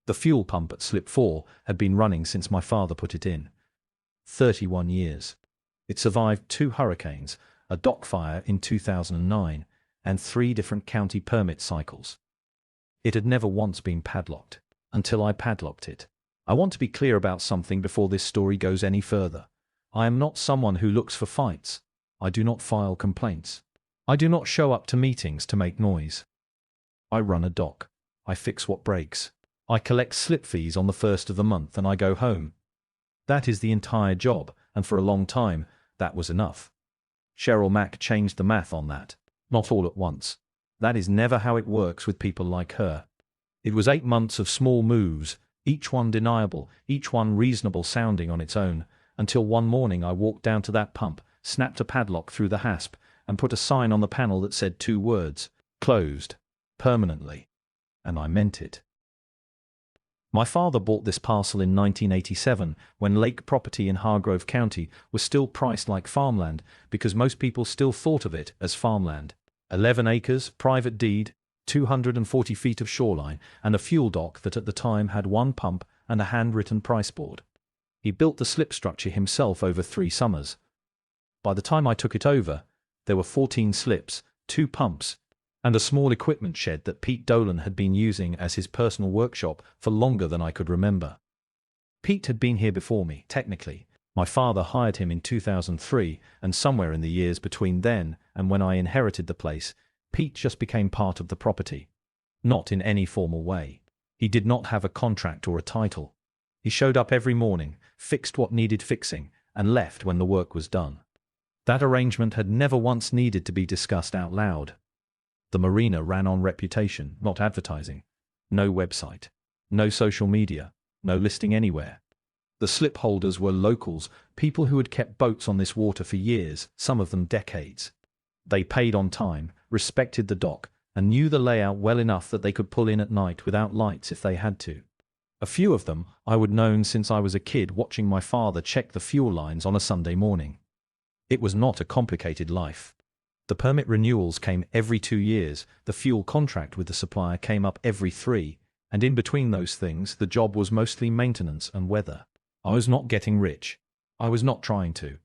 The fuel pump at Slip 4 had been running since my father put it in. 31 years. It survived 2 hurricanes, a dock fire in 2009, and 3 different county permit cycles. It had never once been padlocked, until I padlocked it. I want to be clear about something before this story goes any further. I am not someone who looks for fights. I do not file complaints. I do not show up to meetings to make noise. I run a dock. I fix what breaks. I collect slip fees on the 1st of the month and I go home. That is the entire job, and for a long time, that was enough. Cheryl Mack changed the math on that. Not all at once. That is never how it works with people like her. It was 8 months of small moves, each one deniable, each one reasonable sounding on its own, until one morning I walked down to that pump, snapped a padlock through the hasp, and put a sign on the panel that said 2 words, closed, permanently. And I meant it. My father bought this parcel in 1987 when lake property in Hargrove County was still priced like farmland because most people still thought of it as farmland. 11 acres, private deed, 240 feet of shoreline, and a fuel dock that at the time had 1 pump and a handwritten price board. He built the slip structure himself over 3 summers. By the time I took it over, there were 14 slips, 2 pumps, and a small equipment shed that Pete Dolan had been using as his personal workshop for longer than I could remember. Pete had been here before me, technically. My father hired him in 2003, and somewhere in the years between then and when I inherited the place, Pete just became part of the property. Not in any formal way. He did not have a contract or a title. He showed up every morning, fixed what needed fixing, and left when the work was done. That arrangement had never once needed to be discussed out loud. The Marina ran on reputation, not advertising. No website. No social media. No listing anywhere. The slip holders were locals, people who had kept boats on this water for years, some of them decades. They paid on time, respected the dock, and knew the layout well enough that they could pull in at night without lights if they had to. A few of them I would known since I was a kid watching my father check the fuel lines on a Sunday morning. It was not a complicated life. The permit renewals came every 2 years, the fuel contract with the supplier came up every 3, and in between those things the job was mostly maintenance and weather. I was not getting rich. I was not trying to.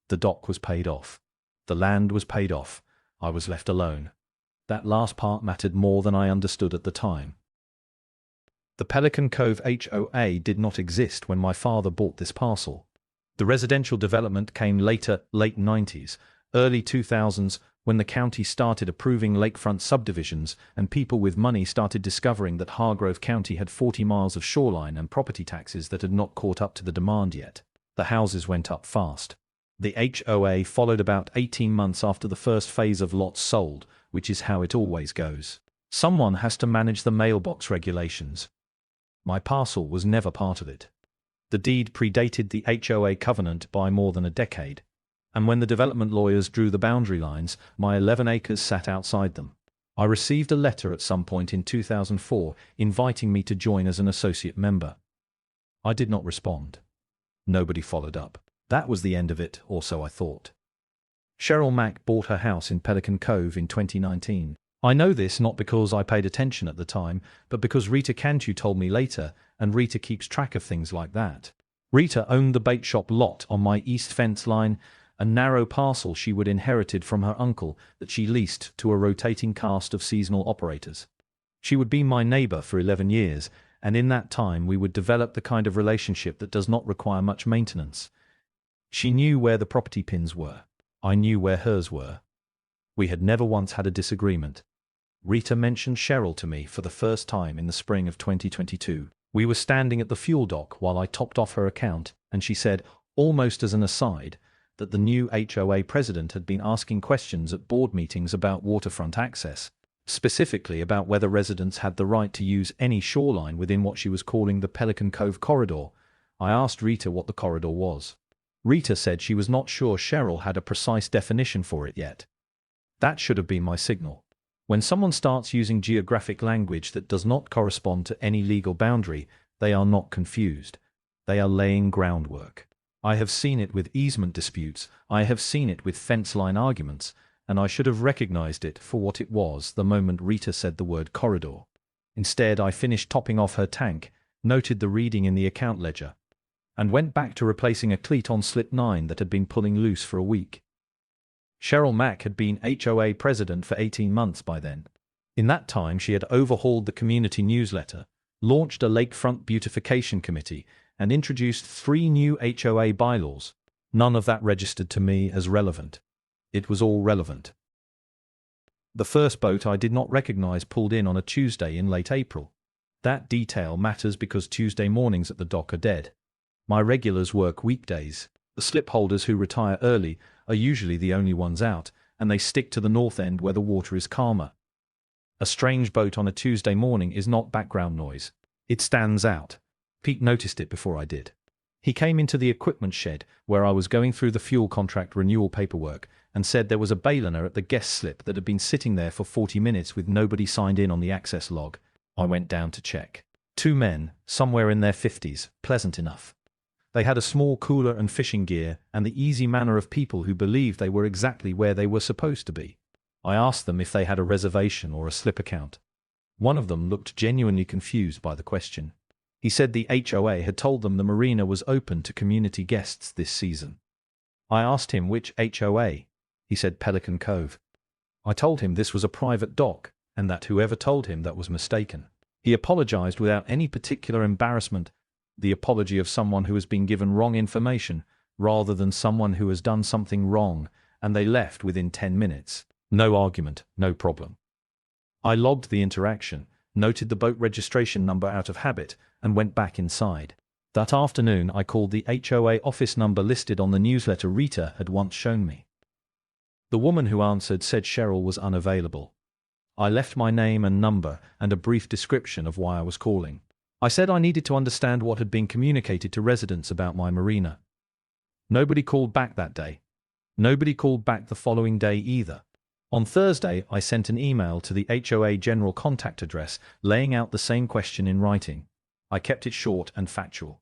The dock was paid off. The land was paid off. I was left alone. That last part mattered more than I understood at the time. The Pelican Cove HOA did not exist when my father bought this parcel. The residential development came later, late 90s, early 2000s, when the county started approving lakefront subdivisions and people with money started discovering that Hargrove County had 40 miles of shoreline and property taxes that had not caught up to the demand yet. The houses went up fast. The HOA followed about 18 months after the first phase of lots sold, which is how it always goes. Someone has to manage the mailbox regulations. My parcel was never part of it. The deed predated the HOA covenant by more than a decade. And when the development lawyers drew the boundary lines, my 11 acres sat outside them. I received a letter at some point in 2004 inviting me to join as an associate member. I did not respond. Nobody followed up. That was the end of it, or so I thought. Cheryl Mack bought her house in Pelican Cove in 2019. I know this not because I paid attention at the time, but because Rita Cantu told me later, and Rita keeps track of things like that. Rita owned the bait shop lot on my east fence line, a narrow parcel she would inherited from her uncle that she leased to a rotating cast of seasonal operators. She would be my neighbor for 11 years, and in that time we would develop the kind of relationship that does not require much maintenance. She knew where the property pins were. I knew where hers were. We had never once had a disagreement. Rita mentioned Cheryl to me for the first time in the spring of 2022. We were standing at the fuel dock while I topped off her account, and she said, almost as an aside, that the new HOA president had been asking questions at board meetings about waterfront access, specifically about whether residents had the right to use any shoreline within what she was calling the Pelican Cove corridor. I asked Rita what the corridor was. Rita said she was not sure Cheryl had a precise definition for it yet. That should have been my signal. When someone starts using geographic language that does not correspond to any legal boundary, they are not confused. They are laying groundwork. I have seen it with easement disputes, I have seen it with fence line arguments, and I should have recognized it for what it was the moment Rita said the word corridor. Instead, I finished topping off her tank, noted the reading in the account ledger, and went back to replacing a cleat on slip 9 that had been pulling loose for a week. Cheryl Mack had been HOA president for 18 months by then. In that time, she had overhauled the community newsletter, launched a lakefront beautification committee, and introduced 3 new HOA bylaws. None of that registered to me as relevant. It was all relevant. The first boat I did not recognize pulled in on a Tuesday in late April. That detail matters because Tuesday mornings at the dock are dead. My regulars work weekdays. The slip holders who retire early are usually the only ones out, and they stick to the north end where the water is calmer. A strange boat on a Tuesday morning is not background noise. It stands out. Pete noticed it before I did. He came into the equipment shed where I was going through the fuel contract renewal paperwork and said there was a bailiner at the guest slip that had been sitting there for 40 minutes with nobody signed in on the access log. I went down to check. 2 men, somewhere in their 50s, pleasant enough. They had a small cooler and fishing gear and the easy manner of people who believed they were exactly where they were supposed to be. I asked them if they had a reservation or a slip account. One of them looked genuinely confused by the question. He said the HOA had told them the marina was open to community guests this season. I asked him which HOA. He said Pelican Cove. I told him this was a private dock, and that whoever told him that was mistaken. He apologized without any particular embarrassment, the apology of someone who has been given wrong information, rather than someone who has done something wrong, and they left within 10 minutes. No argument, no problem. I logged the interaction, noted the boat registration number out of habit, and went back inside. That afternoon I called the HOA office number listed on the newsletter Rita had once shown me. The woman who answered said Cheryl was unavailable. I left my name and number and a brief description of why I was calling. I said I needed to understand what had been communicated to residents about my marina. Nobody called back that day. Nobody called back the following day either. On Thursday, I sent an email to the HOA general contact address laying out the same question in writing. I kept it short and factual.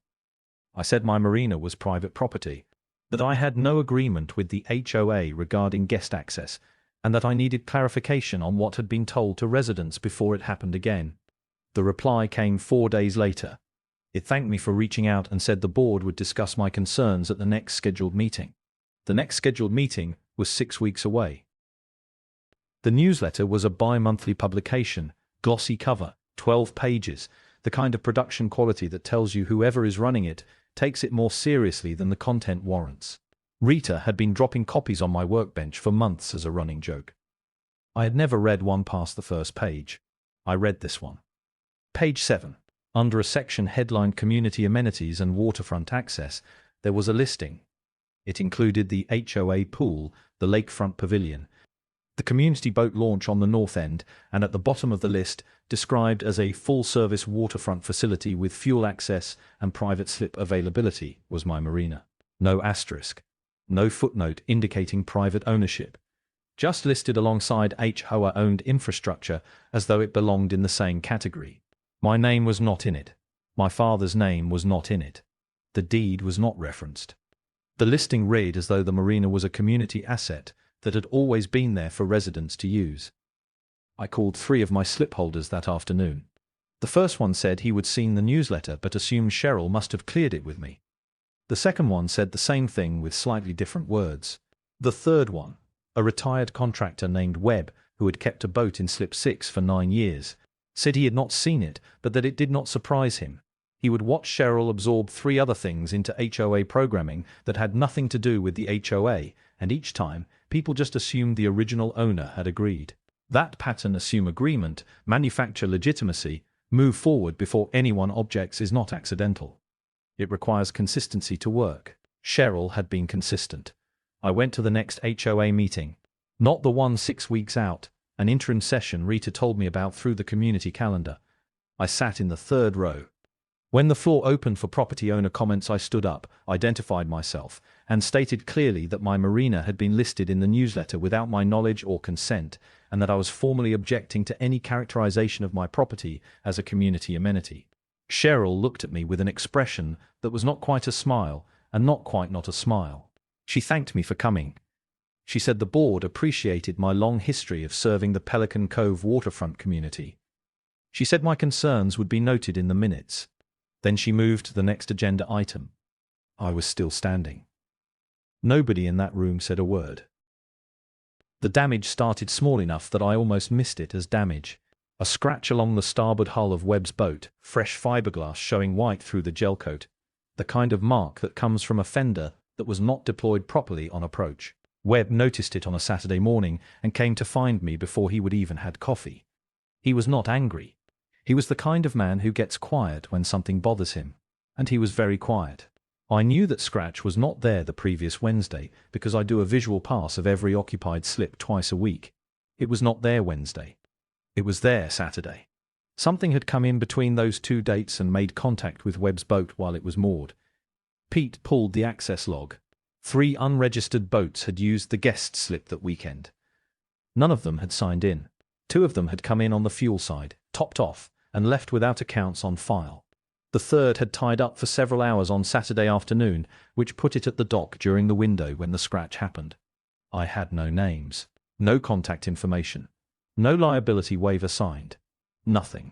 I said my marina was private property, that I had no agreement with the HOA regarding guest access, and that I needed clarification on what had been told to residents before it happened again. The reply came 4 days later. It thanked me for reaching out and said the board would discuss my concerns at the next scheduled meeting. The next scheduled meeting was 6 weeks away. The newsletter was a bi-monthly publication, glossy cover, 12 pages, the kind of production quality that tells you whoever is running it takes it more seriously than the content warrants. Rita had been dropping copies on my workbench for months as a running joke. I had never read one past the first page. I read this one. Page 7. Under a section headlined Community Amenities and Waterfront Access, there was a listing. It included the HOA pool, the lakefront pavilion, the community boat launch on the north end, and at the bottom of the list, described as a full-service waterfront facility with fuel access and private slip availability, was my marina. No asterisk. No footnote indicating private ownership. Just listed alongside HOA-owned infrastructure as though it belonged in the same category. My name was not in it. My father's name was not in it. The deed was not referenced. The listing read as though the marina was a community asset that had always been there for residents to use. I called 3 of my slip holders that afternoon. The first one said he would seen the newsletter but assumed Cheryl must have cleared it with me. The second one said the same thing with slightly different words. The third one, a retired contractor named Webb who had kept a boat in slip 6 for 9 years, said he had not seen it but that it did not surprise him. He would watch Cheryl absorb 3 other things into HOA programming that had nothing to do with the HOA, and each time, people just assumed the original owner had agreed. That pattern, assume agreement, manufacture legitimacy, move forward before anyone objects, is not accidental. It requires consistency to work. Cheryl had been consistent. I went to the next HOA meeting. Not the one 6 weeks out, an interim session Rita told me about through the community calendar. I sat in the 3rd row. When the floor opened for property owner comments, I stood up, identified myself, and stated clearly that my marina had been listed in the newsletter without my knowledge or consent, and that I was formally objecting to any characterization of my property as a community amenity. Cheryl looked at me with an expression that was not quite a smile, and not quite not a smile. She thanked me for coming. She said the board appreciated my long history of serving the Pelican Cove waterfront community. She said my concerns would be noted in the minutes. Then she moved to the next agenda item. I was still standing. Nobody in that room said a word. The damage started small enough that I almost missed it as damage. A scratch along the starboard hull of Webb's boat, fresh fiberglass showing white through the gel coat. The kind of mark that comes from a fender that was not deployed properly on approach. Webb noticed it on a Saturday morning and came to find me before he would even had coffee. He was not angry. He was the kind of man who gets quiet when something bothers him. And he was very quiet. I knew that scratch was not there the previous Wednesday because I do a visual pass of every occupied slip twice a week. It was not there Wednesday. It was there Saturday. Something had come in between those two dates and made contact with Webb's boat while it was moored. Pete pulled the access log. 3 unregistered boats had used the guest slip that weekend. None of them had signed in. 2 of them had come in on the fuel side, topped off, and left without accounts on file. The 3rd had tied up for several hours on Saturday afternoon, which put it at the dock during the window when the scratch happened. I had no names, no contact information, no liability waiver signed. Nothing.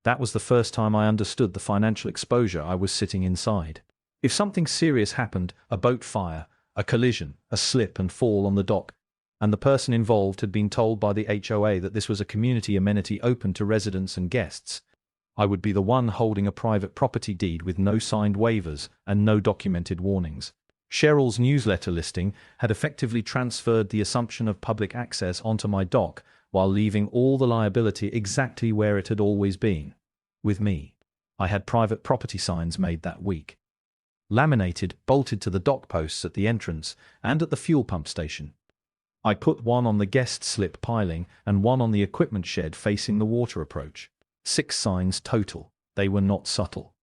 That was the first time I understood the financial exposure I was sitting inside. If something serious happened, a boat fire, a collision, a slip and fall on the dock, and the person involved had been told by the HOA that this was a community amenity open to residents and guests, I would be the one holding a private property deed with no signed waivers and no documented warnings. Cheryl's newsletter listing had effectively transferred the assumption of public access onto my dock while leaving all the liability exactly where it had always been. With me. I had private property signs made that week. Laminated, bolted to the dock posts at the entrance and at the fuel pump station. I put one on the guest slip piling and one on the equipment shed facing the water approach. 6 signs total. They were not subtle.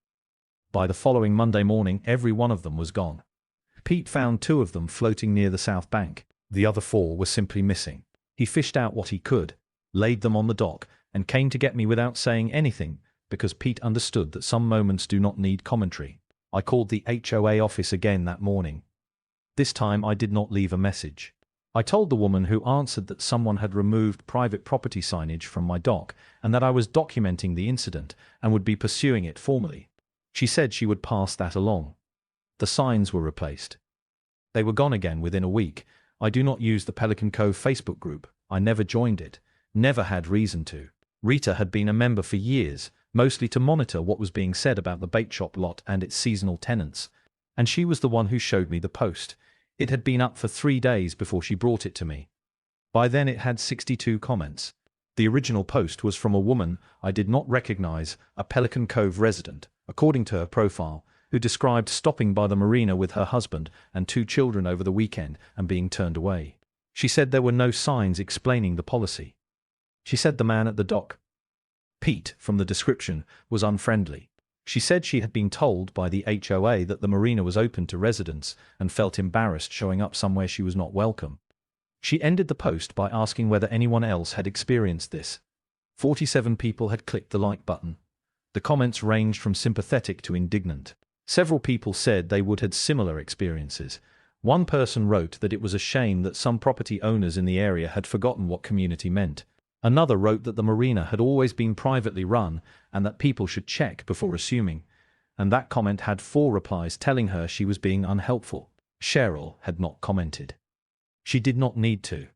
By the following Monday morning, every one of them was gone. Pete found 2 of them floating near the south bank. The other 4 were simply missing. He fished out what he could, laid them on the dock, and came to get me without saying anything, because Pete understood that some moments do not need commentary. I called the HOA office again that morning. This time I did not leave a message. I told the woman who answered that someone had removed private property signage from my dock and that I was documenting the incident and would be pursuing it formally. She said she would pass that along. The signs were replaced. They were gone again within a week. I do not use the Pelican Cove Facebook group. I never joined it. Never had reason to. Rita had been a member for years, mostly to monitor what was being said about the bait shop lot and its seasonal tenants. And she was the one who showed me the post. It had been up for 3 days before she brought it to me. By then it had 62 comments. The original post was from a woman I did not recognize, a Pelican Cove resident, according to her profile, who described stopping by the Marina with her husband and 2 children over the weekend and being turned away. She said there were no signs explaining the policy. She said the man at the dock, Pete, from the description, was unfriendly. She said she had been told by the HOA that the Marina was open to residents and felt embarrassed showing up somewhere she was not welcome. She ended the post by asking whether anyone else had experienced this. 47 people had clicked the like button. The comments ranged from sympathetic to indignant. Several people said they would had similar experiences. One person wrote that it was a shame that some property owners in the area had forgotten what community meant. Another wrote that the Marina had always been privately run and that people should check before assuming. And that comment had 4 replies telling her she was being unhelpful. Cheryl had not commented. She did not need to.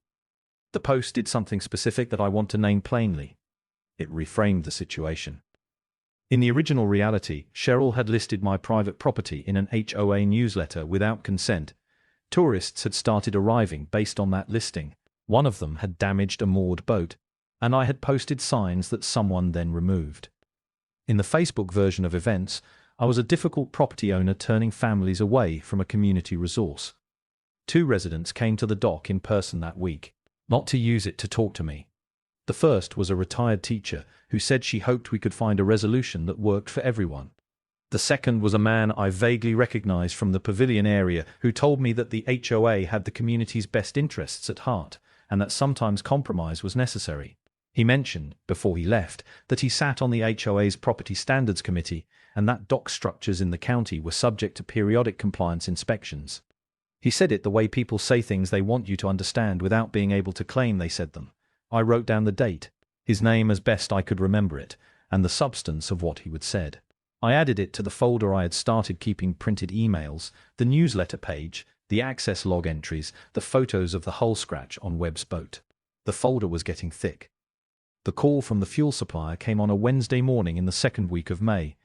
The post did something specific that I want to name plainly. It reframed the situation. In the original reality, Cheryl had listed my private property in an HOA newsletter without consent. Tourists had started arriving based on that listing. One of them had damaged a moored boat, and I had posted signs that someone then removed. In the Facebook version of events, I was a difficult property owner turning families away from a community resource. 2 residents came to the dock in person that week, not to use it to talk to me. The first was a retired teacher who said she hoped we could find a resolution that worked for everyone. The second was a man I vaguely recognized from the pavilion area who told me that the HOA had the community's best interests at heart and that sometimes compromise was necessary. He mentioned, before he left, that he sat on the HOA's Property Standards Committee and that dock structures in the county were subject to periodic compliance inspections. He said it the way people say things they want you to understand without being able to claim they said them. I wrote down the date, his name as best I could remember it, and the substance of what he had said. I added it to the folder I had started keeping printed emails, the newsletter page, the access log entries, the photos of the hull scratch on Webb's boat. The folder was getting thick. The call from the fuel supplier came on a Wednesday morning in the second week of May.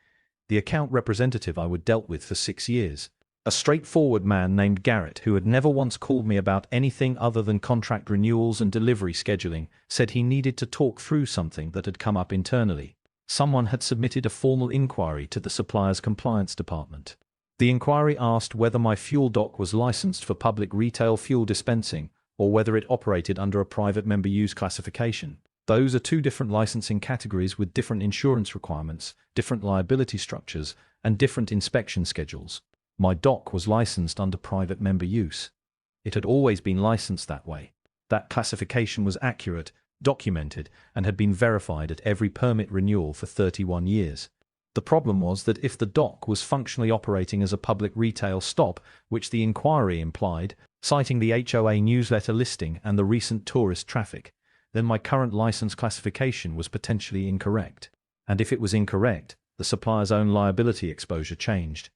The account representative I would dealt with for 6 years, a straightforward man named Garrett who had never once called me about anything other than contract renewals and delivery scheduling, said he needed to talk through something that had come up internally. Someone had submitted a formal inquiry to the supplier's compliance department. The inquiry asked whether my fuel dock was licensed for public retail fuel dispensing or whether it operated under a private member use classification. Those are two different licensing categories with different insurance requirements, different liability structures, and different inspection schedules. My dock was licensed under private member use. It had always been licensed that way. That classification was accurate, documented, and had been verified at every permit renewal for 31 years. The problem was that if the dock was functionally operating as a public retail stop, which the inquiry implied, citing the HOA newsletter listing and the recent tourist traffic, then my current license classification was potentially incorrect. And if it was incorrect, the supplier's own liability exposure changed.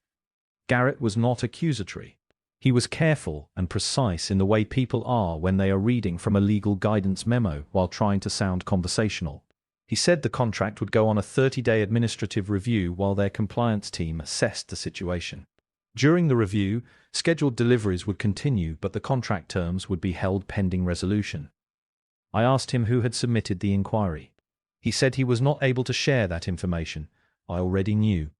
Garrett was not accusatory. He was careful and precise in the way people are when they are reading from a legal guidance memo while trying to sound conversational. He said the contract would go on a 30-day administrative review while their compliance team assessed the situation. During the review, scheduled deliveries would continue, but the contract terms would be held pending resolution. I asked him who had submitted the inquiry. He said he was not able to share that information. I already knew.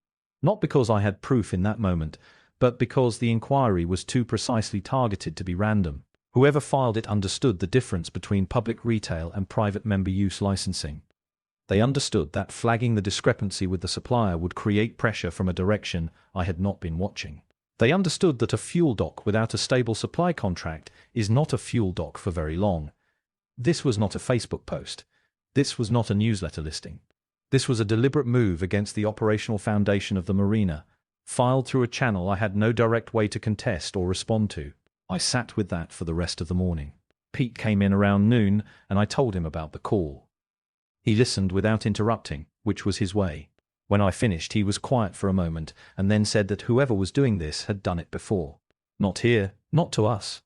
Not because I had proof in that moment, but because the inquiry was too precisely targeted to be random. Whoever filed it understood the difference between public retail and private member use licensing. They understood that flagging the discrepancy with the supplier would create pressure from a direction I had not been watching. They understood that a fuel dock without a stable supply contract is not a fuel dock for very long. This was not a Facebook post. This was not a newsletter listing. This was a deliberate move against the operational foundation of the Marina, filed through a channel I had no direct way to contest or respond to. I sat with that for the rest of the morning. Pete came in around noon, and I told him about the call. He listened without interrupting, which was his way. When I finished, he was quiet for a moment, and then said that whoever was doing this had done it before. Not here, not to us.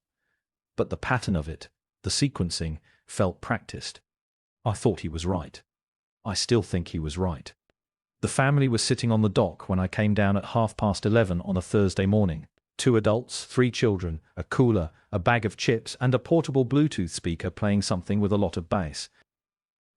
But the pattern of it, the sequencing, felt practiced. I thought he was right. I still think he was right. The family was sitting on the dock when I came down at 11:30 on a Thursday morning. 2 adults, 3 children, a cooler, a bag of chips, and a portable Bluetooth speaker playing something with a lot of bass.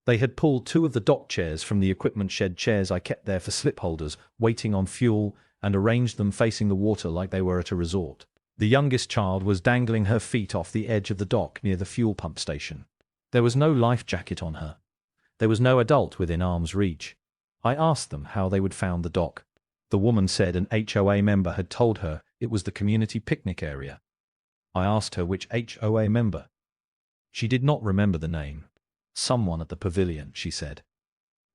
They had pulled 2 of the dock chairs from the equipment shed chairs I kept there for slip holders, waiting on fuel, and arranged them facing the water like they were at a resort. The youngest child was dangling her feet off the edge of the dock near the fuel pump station. There was no life jacket on her. There was no adult within arm's reach. I asked them how they would found the dock. The woman said an HOA member had told her it was the community picnic area. I asked her which HOA member. She did not remember the name. Someone at the pavilion, she said.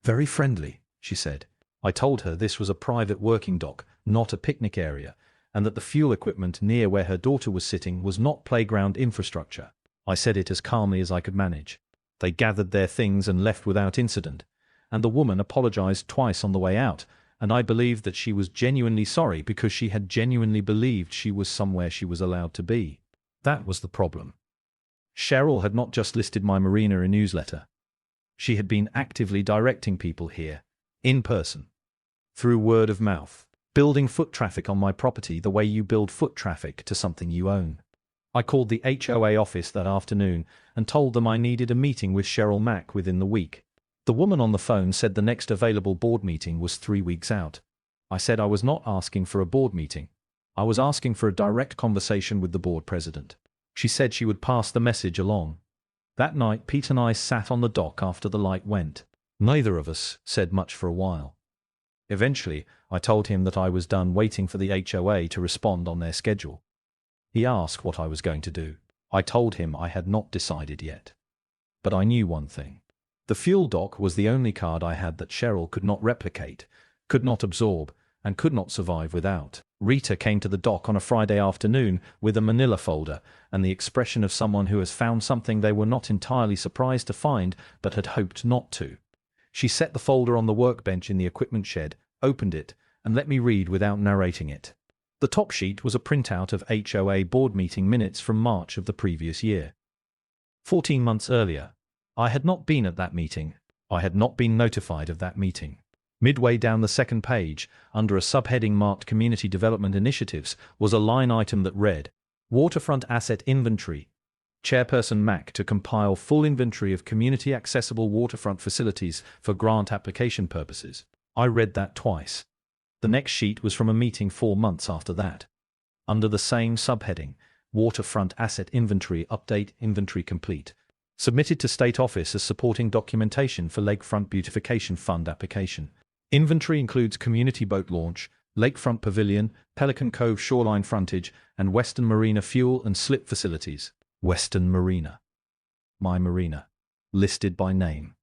Very friendly, she said. I told her this was a private working dock, not a picnic area, and that the fuel equipment near where her daughter was sitting was not playground infrastructure. I said it as calmly as I could manage. They gathered their things and left without incident, and the woman apologized twice on the way out, and I believed that she was genuinely sorry because she had genuinely believed she was somewhere she was allowed to be. That was the problem. Cheryl had not just listed my Marina in newsletter. She had been actively directing people here, in person, through word of mouth, building foot traffic on my property the way you build foot traffic to something you own. I called the HOA office that afternoon and told them I needed a meeting with Cheryl Mack within the week. The woman on the phone said the next available board meeting was 3 weeks out. I said I was not asking for a board meeting. I was asking for a direct conversation with the board president. She said she would pass the message along. That night, Pete and I sat on the dock after the light went. Neither of us said much for a while. Eventually, I told him that I was done waiting for the HOA to respond on their schedule. He asked what I was going to do. I told him I had not decided yet. But I knew one thing. The fuel dock was the only card I had that Cheryl could not replicate, could not absorb, and could not survive without. Rita came to the dock on a Friday afternoon with a manila folder and the expression of someone who has found something they were not entirely surprised to find but had hoped not to. She set the folder on the workbench in the equipment shed, opened it, and let me read without narrating it. The top sheet was a printout of HOA board meeting minutes from March of the previous year. 14 months earlier. I had not been at that meeting. I had not been notified of that meeting. Midway down the second page, under a subheading marked Community Development Initiatives, was a line item that read, Waterfront Asset Inventory. Chairperson Mack to compile full inventory of community-accessible waterfront facilities for grant application purposes. I read that twice. The next sheet was from a meeting 4 months after that. Under the same subheading, Waterfront Asset Inventory Update Inventory Complete. Submitted to State Office as supporting documentation for Lakefront Beautification Fund application. Inventory includes community boat launch, Lakefront Pavilion, Pelican Cove shoreline frontage, and Western Marina fuel and slip facilities. Western Marina. My Marina. Listed by name.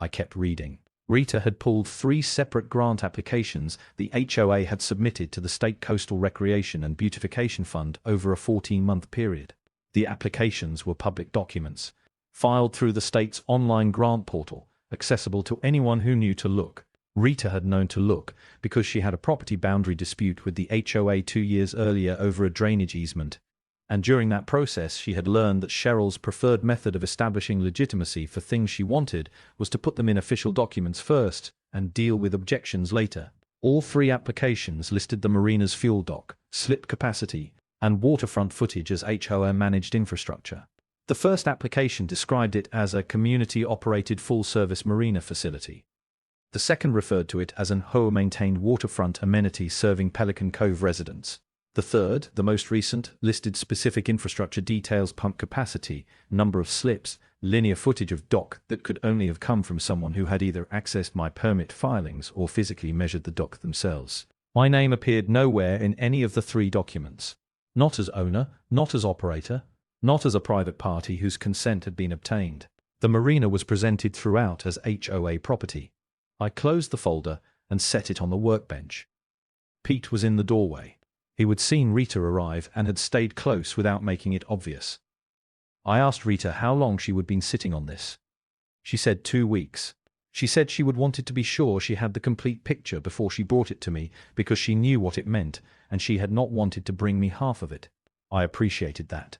I kept reading. Rita had pulled 3 separate grant applications the HOA had submitted to the State Coastal Recreation and Beautification Fund over a 14-month period. The applications were public documents, filed through the state's online grant portal, accessible to anyone who knew to look. Rita had known to look because she had a property boundary dispute with the HOA 2 years earlier over a drainage easement, and during that process she had learned that Cheryl's preferred method of establishing legitimacy for things she wanted was to put them in official documents first and deal with objections later. All 3 applications listed the marina's fuel dock, slip capacity, and waterfront footage as HOA-managed infrastructure. The first application described it as a community-operated full-service marina facility. The second referred to it as an HOA-maintained waterfront amenity serving Pelican Cove residents. The third, the most recent, listed specific infrastructure details: pump capacity, number of slips, linear footage of dock that could only have come from someone who had either accessed my permit filings or physically measured the dock themselves. My name appeared nowhere in any of the 3 documents. Not as owner, not as operator, not as a private party whose consent had been obtained. The marina was presented throughout as HOA property. I closed the folder and set it on the workbench. Pete was in the doorway. He would seen Rita arrive and had stayed close without making it obvious. I asked Rita how long she would been sitting on this. She said 2 weeks. She said she would wanted to be sure she had the complete picture before she brought it to me because she knew what it meant and she had not wanted to bring me half of it. I appreciated that.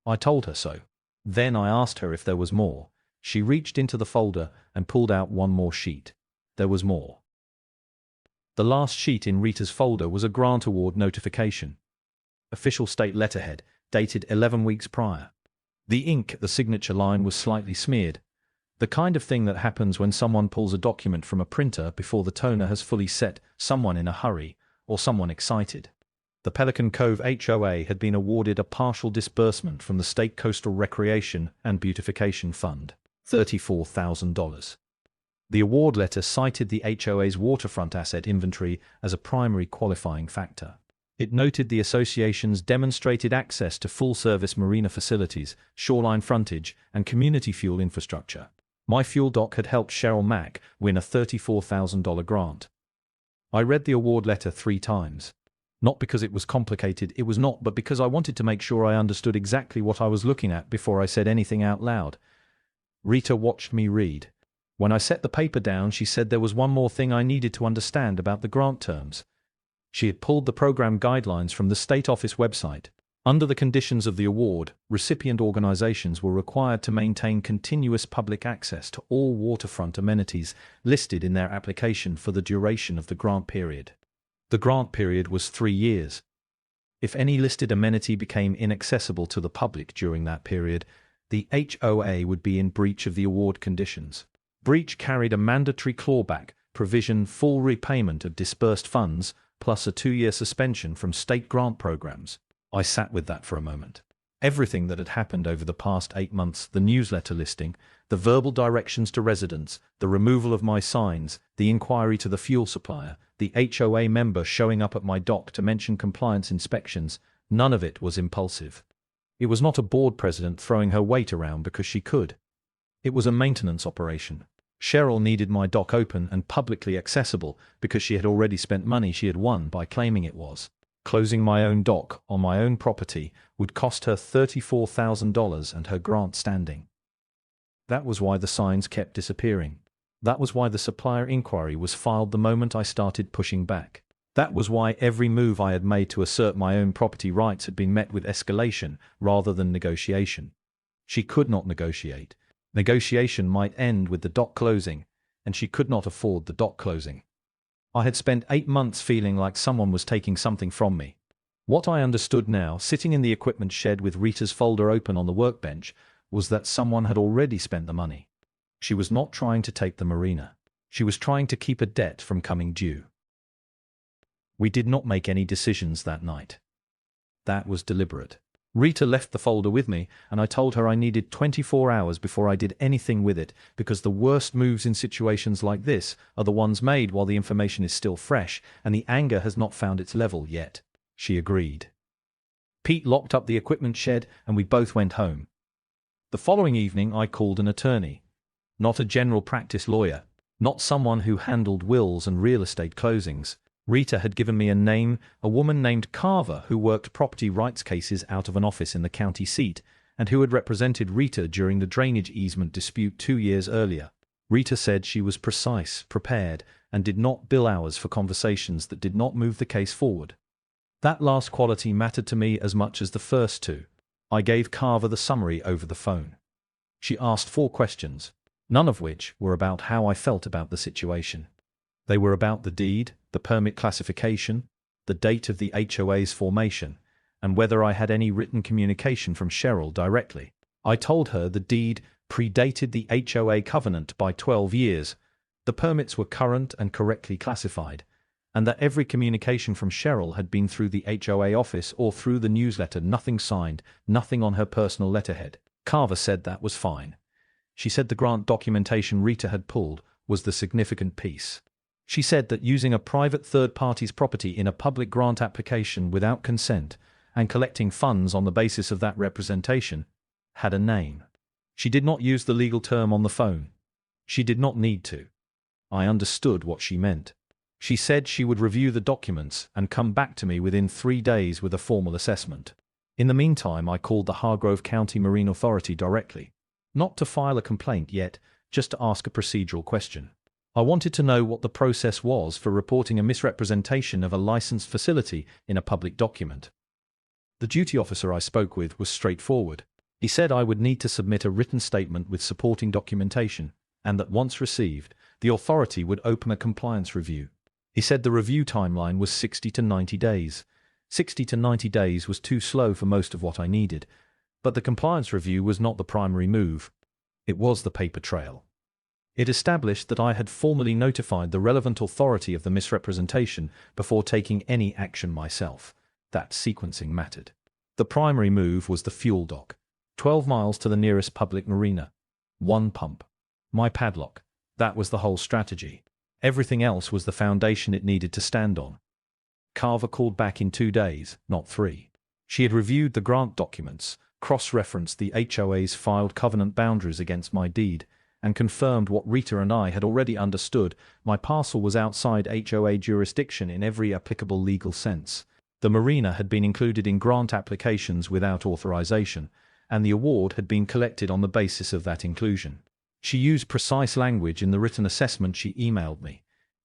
I told her so. Then I asked her if there was more. She reached into the folder and pulled out one more sheet. There was more. The last sheet in Rita's folder was a grant award notification. Official state letterhead, dated 11 weeks prior. The ink at the signature line was slightly smeared. The kind of thing that happens when someone pulls a document from a printer before the toner has fully set, someone in a hurry, or someone excited. The Pelican Cove HOA had been awarded a partial disbursement from the State Coastal Recreation and Beautification Fund, $34,000. The award letter cited the HOA's waterfront asset inventory as a primary qualifying factor. It noted the association's demonstrated access to full-service marina facilities, shoreline frontage, and community fuel infrastructure. My fuel dock had helped Cheryl Mack win a $34,000 grant. I read the award letter 3 times. Not because it was complicated, it was not, but because I wanted to make sure I understood exactly what I was looking at before I said anything out loud. Rita watched me read. When I set the paper down, she said there was one more thing I needed to understand about the grant terms. She had pulled the program guidelines from the State Office website. Under the conditions of the award, recipient organizations were required to maintain continuous public access to all waterfront amenities listed in their application for the duration of the grant period. The grant period was 3 years. If any listed amenity became inaccessible to the public during that period, the HOA would be in breach of the award conditions. Breach carried a mandatory clawback provision, full repayment of disbursed funds, plus a 2-year suspension from state grant programs. I sat with that for a moment. Everything that had happened over the past 8 months, the newsletter listing, the verbal directions to residents, the removal of my signs, the inquiry to the fuel supplier, the HOA member showing up at my dock to mention compliance inspections, none of it was impulsive. It was not a board president throwing her weight around because she could. It was a maintenance operation. Cheryl needed my dock open and publicly accessible because she had already spent money she had won by claiming it was. Closing my own dock on my own property would cost her $34,000 and her grant standing. That was why the signs kept disappearing. That was why the supplier inquiry was filed the moment I started pushing back. That was why every move I had made to assert my own property rights had been met with escalation rather than negotiation. She could not negotiate. Negotiation might end with the dock closing, and she could not afford the dock closing. I had spent 8 months feeling like someone was taking something from me. What I understood now, sitting in the equipment shed with Rita's folder open on the workbench, was that someone had already spent the money. She was not trying to take the Marina. She was trying to keep a debt from coming due. We did not make any decisions that night. That was deliberate. Rita left the folder with me, and I told her I needed 24 hours before I did anything with it, because the worst moves in situations like this are the ones made while the information is still fresh and the anger has not found its level yet. She agreed. Pete locked up the equipment shed and we both went home. The following evening I called an attorney. Not a general practice lawyer. Not someone who handled wills and real estate closings. Rita had given me a name, a woman named Carver who worked property rights cases out of an office in the county seat, and who had represented Rita during the drainage easement dispute 2 years earlier. Rita said she was precise, prepared, and did not bill hours for conversations that did not move the case forward. That last quality mattered to me as much as the first two. I gave Carver the summary over the phone. She asked 4 questions, none of which were about how I felt about the situation. They were about the deed, the permit classification, the date of the HOA's formation, and whether I had any written communication from Cheryl directly. I told her the deed predated the HOA covenant by 12 years, the permits were current and correctly classified, and that every communication from Cheryl had been through the HOA office or through the newsletter, nothing signed, nothing on her personal letterhead. Carver said that was fine. She said the grant documentation Rita had pulled was the significant piece. She said that using a private third party's property in a public grant application without consent and collecting funds on the basis of that representation had a name. She did not use the legal term on the phone. She did not need to. I understood what she meant. She said she would review the documents and come back to me within 3 days with a formal assessment. In the meantime, I called the Hargrove County Marine Authority directly. Not to file a complaint yet, just to ask a procedural question. I wanted to know what the process was for reporting a misrepresentation of a licensed facility in a public document. The duty officer I spoke with was straightforward. He said I would need to submit a written statement with supporting documentation, and that once received, the authority would open a compliance review. He said the review timeline was 60 to 90 days. 60 to 90 days was too slow for most of what I needed, but the compliance review was not the primary move. It was the paper trail. It established that I had formally notified the relevant authority of the misrepresentation before taking any action myself. That sequencing mattered. The primary move was the fuel dock. 12 miles to the nearest public marina. 1 pump. My padlock. That was the whole strategy. Everything else was the foundation it needed to stand on. Carver called back in 2 days, not 3. She had reviewed the grant documents, cross-referenced the HOA's filed covenant boundaries against my deed, and confirmed what Rita and I had already understood: my parcel was outside HOA jurisdiction in every applicable legal sense. The marina had been included in grant applications without authorization, and the award had been collected on the basis of that inclusion. She used precise language in the written assessment she emailed me.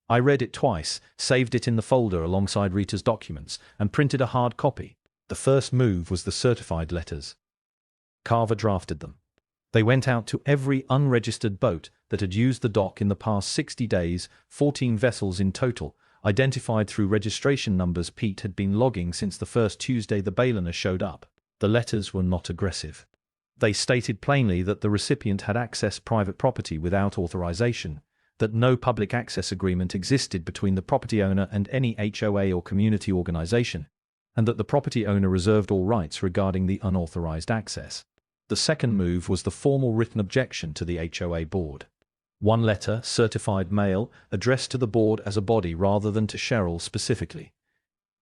I read it twice, saved it in the folder alongside Rita's documents, and printed a hard copy. The first move was the certified letters. Carver drafted them. They went out to every unregistered boat that had used the dock in the past 60 days, 14 vessels in total, identified through registration numbers Pete had been logging since the first Tuesday the bailiner showed up. The letters were not aggressive. They stated plainly that the recipient had accessed private property without authorization, that no public access agreement existed between the property owner and any HOA or community organization, and that the property owner reserved all rights regarding the unauthorized access. The second move was the formal written objection to the HOA board. 1 letter, certified mail, addressed to the board as a body rather than to Cheryl specifically.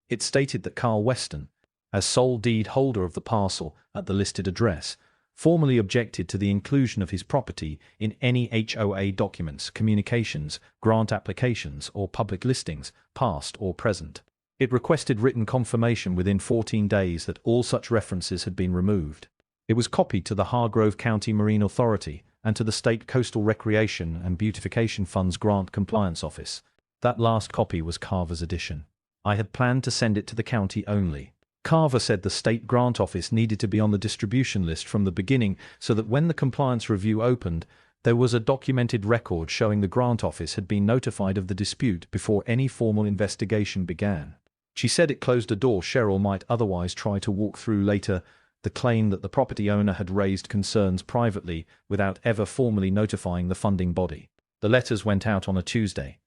It stated that Carl Weston, as sole deed holder of the parcel at the listed address, formally objected to the inclusion of his property in any HOA documents, communications, grant applications, or public listings, past or present. It requested written confirmation within 14 days that all such references had been removed. It was copied to the Hargrove County Marine Authority and to the State Coastal Recreation and Beautification Fund's Grant Compliance Office. That last copy was Carver's addition. I had planned to send it to the county only. Carver said the state grant office needed to be on the distribution list from the beginning so that when the compliance review opened, there was a documented record showing the grant office had been notified of the dispute before any formal investigation began. She said it closed a door Cheryl might otherwise try to walk through later, the claim that the property owner had raised concerns privately without ever formally notifying the funding body. The letters went out on a Tuesday.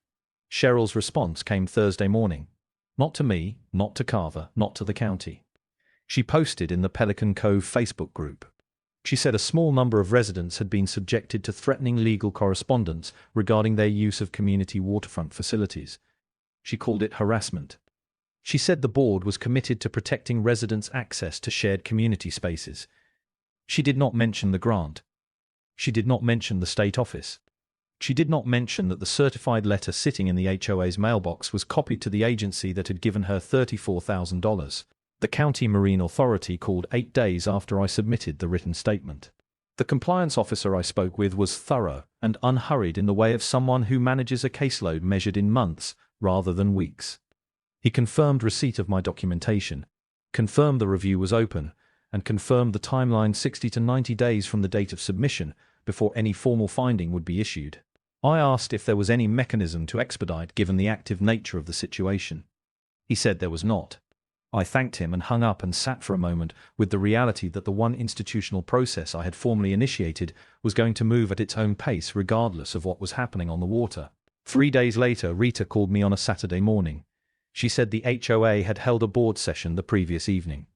Cheryl's response came Thursday morning. Not to me, not to Carver, not to the county. She posted in the Pelican Cove Facebook group. She said a small number of residents had been subjected to threatening legal correspondence regarding their use of community waterfront facilities. She called it harassment. She said the board was committed to protecting residents' access to shared community spaces. She did not mention the grant. She did not mention the state office. She did not mention that the certified letter sitting in the HOA's mailbox was copied to the agency that had given her $34,000. The County Marine Authority called 8 days after I submitted the written statement. The compliance officer I spoke with was thorough and unhurried in the way of someone who manages a caseload measured in months rather than weeks. He confirmed receipt of my documentation, confirmed the review was open, and confirmed the timeline 60 to 90 days from the date of submission before any formal finding would be issued. I asked if there was any mechanism to expedite given the active nature of the situation. He said there was not. I thanked him and hung up and sat for a moment with the reality that the one institutional process I had formally initiated was going to move at its own pace regardless of what was happening on the water. 3 days later, Rita called me on a Saturday morning. She said the HOA had held a board session the previous evening.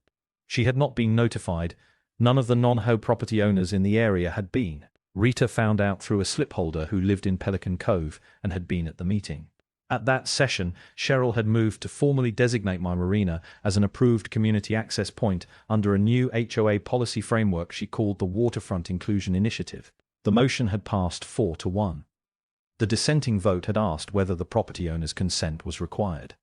She had not been notified. None of the non-HOA property owners in the area had been. Rita found out through a slipholder who lived in Pelican Cove and had been at the meeting. At that session, Cheryl had moved to formally designate my marina as an approved community access point under a new HOA policy framework she called the Waterfront Inclusion Initiative. The motion had passed 4-1. The dissenting vote had asked whether the property owner's consent was required.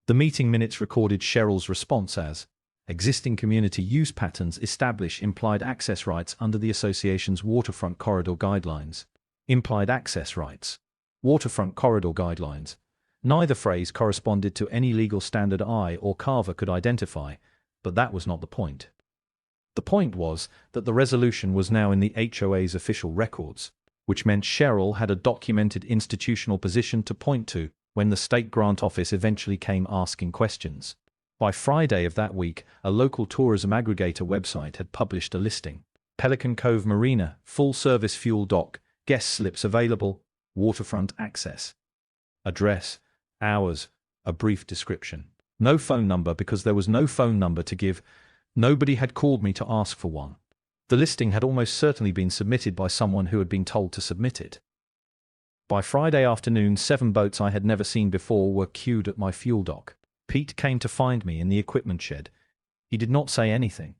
The meeting minutes recorded Cheryl's response as, "Existing community use patterns establish implied access rights under the association's waterfront corridor guidelines." Implied access rights. Waterfront corridor guidelines. Neither phrase corresponded to any legal standard I or Carver could identify, but that was not the point. The point was that the resolution was now in the HOA's official records, which meant Cheryl had a documented institutional position to point to when the state grant office eventually came asking questions. By Friday of that week, a local tourism aggregator website had published a listing. Pelican Cove Marina, full-service fuel dock, guest slips available, waterfront access. Address, hours, a brief description. No phone number because there was no phone number to give. Nobody had called me to ask for one. The listing had almost certainly been submitted by someone who had been told to submit it. By Friday afternoon, 7 boats I had never seen before were queued at my fuel dock. Pete came to find me in the equipment shed. He did not say anything.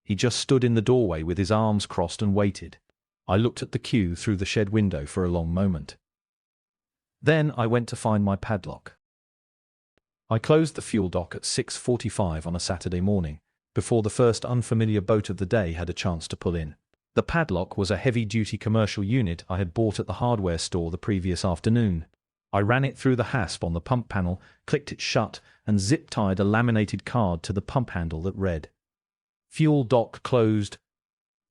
He just stood in the doorway with his arms crossed and waited. I looked at the queue through the shed window for a long moment. Then I went to find my padlock. I closed the fuel dock at 6:45 on a Saturday morning, before the first unfamiliar boat of the day had a chance to pull in. The padlock was a heavy-duty commercial unit I had bought at the hardware store the previous afternoon. I ran it through the hasp on the pump panel, clicked it shut, and zip-tied a laminated card to the pump handle that read, "Fuel dock closed.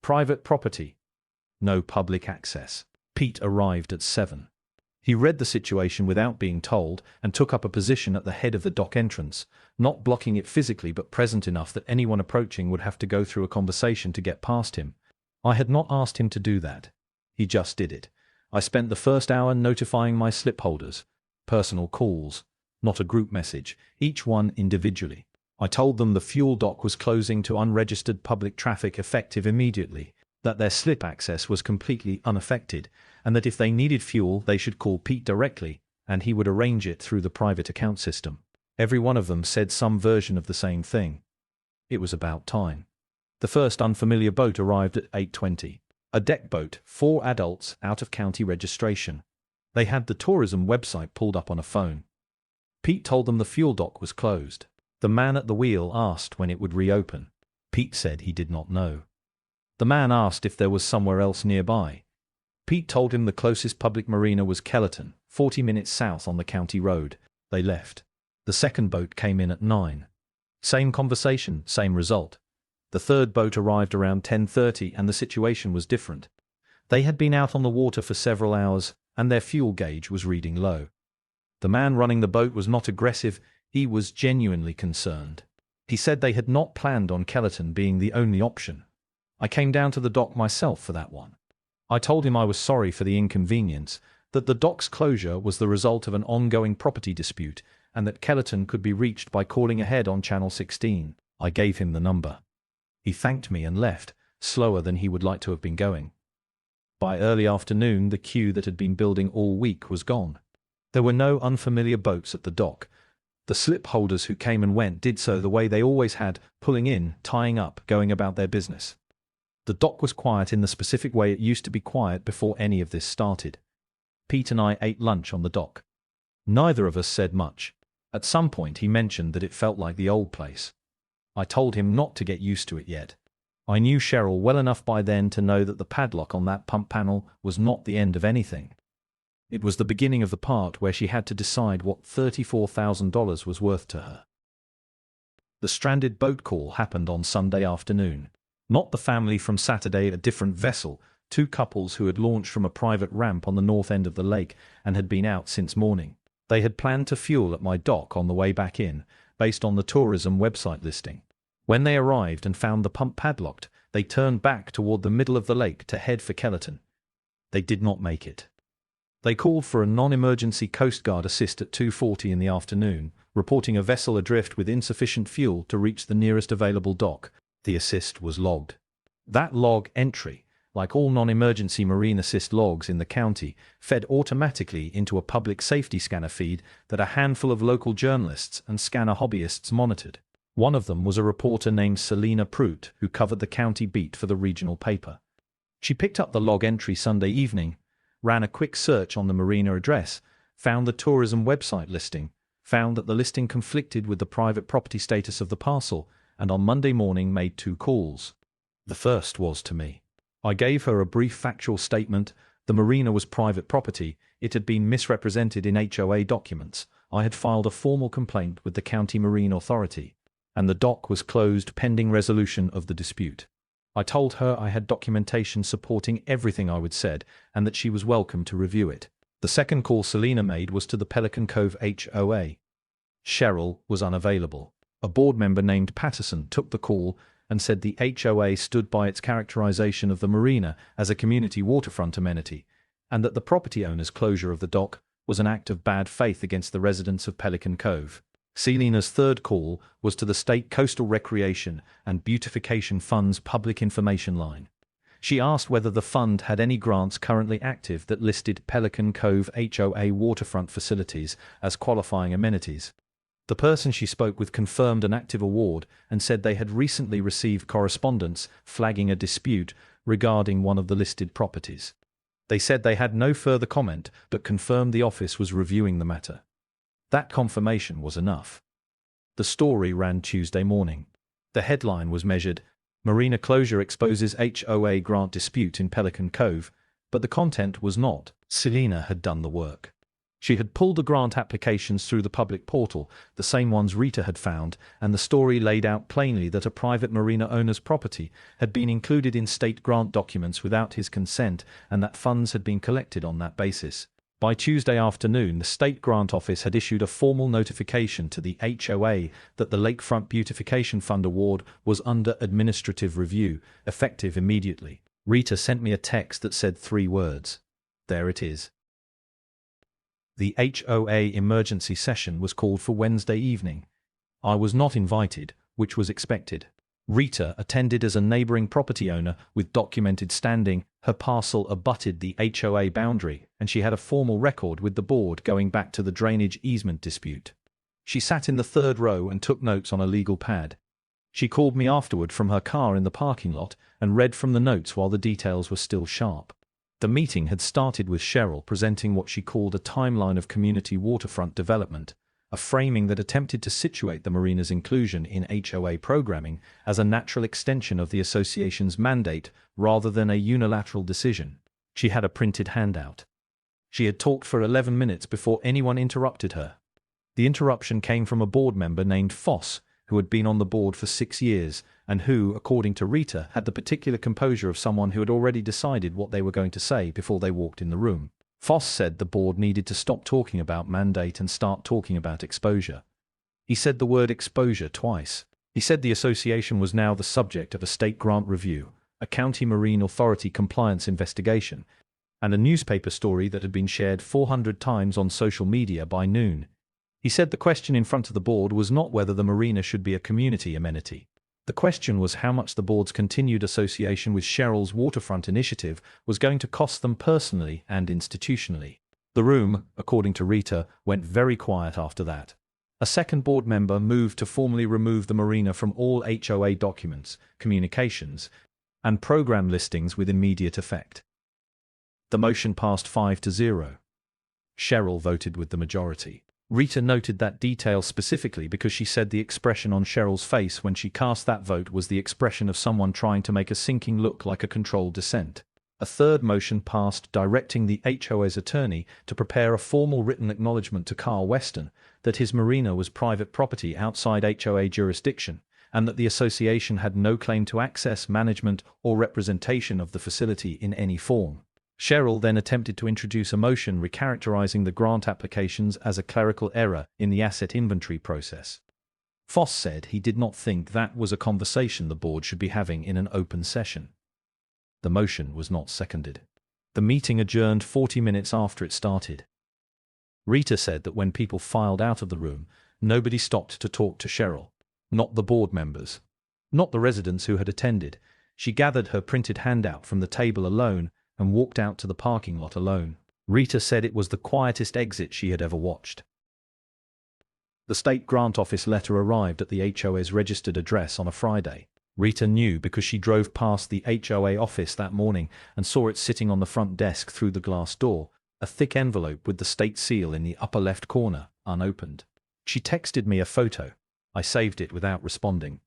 Private property. No public access." Pete arrived at 7. He read the situation without being told and took up a position at the head of the dock entrance, not blocking it physically but present enough that anyone approaching would have to go through a conversation to get past him. I had not asked him to do that. He just did it. I spent the first hour notifying my slipholders. Personal calls, not a group message, each one individually. I told them the fuel dock was closing to unregistered public traffic effective immediately, that their slip access was completely unaffected, and that if they needed fuel they should call Pete directly, and he would arrange it through the private account system. Every one of them said some version of the same thing. It was about time. The first unfamiliar boat arrived at 8:20. A deck boat, 4 adults, out of county registration. They had the tourism website pulled up on a phone. Pete told them the fuel dock was closed. The man at the wheel asked when it would reopen. Pete said he did not know. The man asked if there was somewhere else nearby. Pete told him the closest public marina was Kellerton, 40 minutes south on the county road. They left. The second boat came in at 9. Same conversation, same result. The third boat arrived around 10:30 and the situation was different. They had been out on the water for several hours and their fuel gauge was reading low. The man running the boat was not aggressive, he was genuinely concerned. He said they had not planned on Escalating being the only option. I came down to the dock myself for that one. I told him I was sorry for the inconvenience, that the dock's closure was the result of an ongoing property dispute and that Escalating could be reached by calling ahead on Channel 16. I gave him the number. He thanked me and left, slower than he would like to have been going. By early afternoon, the queue that had been building all week was gone. There were no unfamiliar boats at the dock. The slip holders who came and went did so the way they always had, pulling in, tying up, going about their business. The dock was quiet in the specific way it used to be quiet before any of this started. Pete and I ate lunch on the dock. Neither of us said much. At some point he mentioned that it felt like the old place. I told him not to get used to it yet. I knew Cheryl well enough by then to know that the padlock on that pump panel was not the end of anything. It was the beginning of the part where she had to decide what $34,000 was worth to her. The stranded boat call happened on Sunday afternoon. Not the family from Saturday, a different vessel, two couples who had launched from a private ramp on the north end of the lake and had been out since morning. They had planned to fuel at my dock on the way back in, based on the tourism website listing. When they arrived and found the pump padlocked, they turned back toward the middle of the lake to head for Escalating. They did not make it. They called for a non-emergency Coast Guard assist at 2:40 in the afternoon, reporting a vessel adrift with insufficient fuel to reach the nearest available dock. The assist was logged. That log entry, like all non-emergency marine assist logs in the county, fed automatically into a public safety scanner feed that a handful of local journalists and scanner hobbyists monitored. One of them was a reporter named Selena Prout, who covered the county beat for the regional paper. She picked up the log entry Sunday evening, ran a quick search on the Marina address, found the tourism website listing, found that the listing conflicted with the private property status of the parcel, and on Monday morning made 2 calls. The first was to me. I gave her a brief factual statement. The Marina was private property, it had been misrepresented in HOA documents, I had filed a formal complaint with the County Marine Authority, and the dock was closed pending resolution of the dispute. I told her I had documentation supporting everything I would said and that she was welcome to review it. The second call Selena made was to the Pelican Cove HOA. Cheryl was unavailable. A board member named Patterson took the call and said the HOA stood by its characterization of the Marina as a community waterfront amenity, and that the property owner's closure of the dock was an act of bad faith against the residents of Pelican Cove. Selena's third call was to the State Coastal Recreation and Beautification Fund's public information line. She asked whether the fund had any grants currently active that listed Pelican Cove HOA waterfront facilities as qualifying amenities. The person she spoke with confirmed an active award and said they had recently received correspondence flagging a dispute regarding one of the listed properties. They said they had no further comment but confirmed the office was reviewing the matter. That confirmation was enough. The story ran Tuesday morning. The headline was measured, Marina closure exposes HOA grant dispute in Pelican Cove, but the content was not. Selena had done the work. She had pulled the grant applications through the public portal, the same ones Rita had found, and the story laid out plainly that a private marina owner's property had been included in state grant documents without his consent and that funds had been collected on that basis. By Tuesday afternoon, the State Grant Office had issued a formal notification to the HOA that the Lakefront Beautification Fund award was under administrative review, effective immediately. Rita sent me a text that said 3 words. There it is. The HOA emergency session was called for Wednesday evening. I was not invited, which was expected. Rita attended as a neighboring property owner with documented standing. Her parcel abutted the HOA boundary, and she had a formal record with the board going back to the drainage easement dispute. She sat in the 3rd row and took notes on a legal pad. She called me afterward from her car in the parking lot and read from the notes while the details were still sharp. The meeting had started with Cheryl presenting what she called a timeline of community waterfront development, a framing that attempted to situate the Marina's inclusion in HOA programming as a natural extension of the association's mandate rather than a unilateral decision. She had a printed handout. She had talked for 11 minutes before anyone interrupted her. The interruption came from a board member named Foss, who had been on the board for 6 years, and who, according to Rita, had the particular composure of someone who had already decided what they were going to say before they walked in the room. Foss said the board needed to stop talking about mandate and start talking about exposure. He said the word exposure twice. He said the association was now the subject of a state grant review, a county marine authority compliance investigation, and a newspaper story that had been shared 400 times on social media by noon. He said the question in front of the board was not whether the marina should be a community amenity. The question was how much the board's continued association with Cheryl's waterfront initiative was going to cost them personally and institutionally. The room, according to Rita, went very quiet after that. A second board member moved to formally remove the marina from all HOA documents, communications, and program listings with immediate effect. The motion passed 5-0. Cheryl voted with the majority. Rita noted that detail specifically because she said the expression on Cheryl's face when she cast that vote was the expression of someone trying to make a sinking look like a controlled descent. A third motion passed directing the HOA's attorney to prepare a formal written acknowledgement to Carl Weston that his marina was private property outside HOA jurisdiction, and that the association had no claim to access, management, or representation of the facility in any form. Cheryl then attempted to introduce a motion recharacterizing the grant applications as a clerical error in the asset inventory process. Foss said he did not think that was a conversation the board should be having in an open session. The motion was not seconded. The meeting adjourned 40 minutes after it started. Rita said that when people filed out of the room, nobody stopped to talk to Cheryl. Not the board members. Not the residents who had attended. She gathered her printed handout from the table alone and walked out to the parking lot alone. Rita said it was the quietest exit she had ever watched. The state grant office letter arrived at the HOA's registered address on a Friday. Rita knew because she drove past the HOA office that morning and saw it sitting on the front desk through the glass door, a thick envelope with the state seal in the upper left corner, unopened. She texted me a photo. I saved it without responding.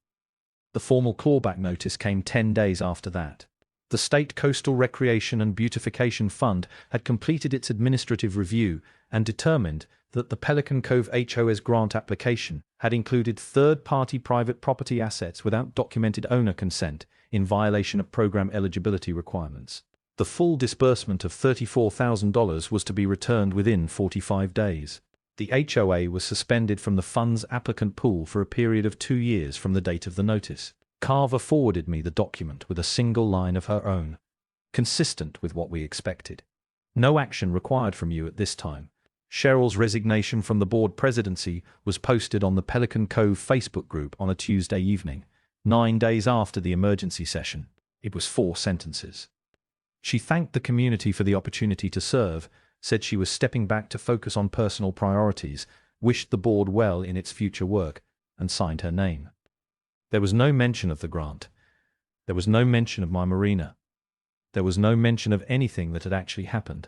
The formal clawback notice came 10 days after that. The State Coastal Recreation and Beautification Fund had completed its administrative review and determined that the Pelican Cove HOA's grant application had included third-party private property assets without documented owner consent in violation of program eligibility requirements. The full disbursement of $34,000 was to be returned within 45 days. The HOA was suspended from the fund's applicant pool for a period of 2 years from the date of the notice. Carver forwarded me the document with a single line of her own, consistent with what we expected. No action required from you at this time. Cheryl's resignation from the board presidency was posted on the Pelican Cove Facebook group on a Tuesday evening, 9 days after the emergency session. It was 4 sentences. She thanked the community for the opportunity to serve, said she was stepping back to focus on personal priorities, wished the board well in its future work, and signed her name. There was no mention of the grant. There was no mention of my marina. There was no mention of anything that had actually happened.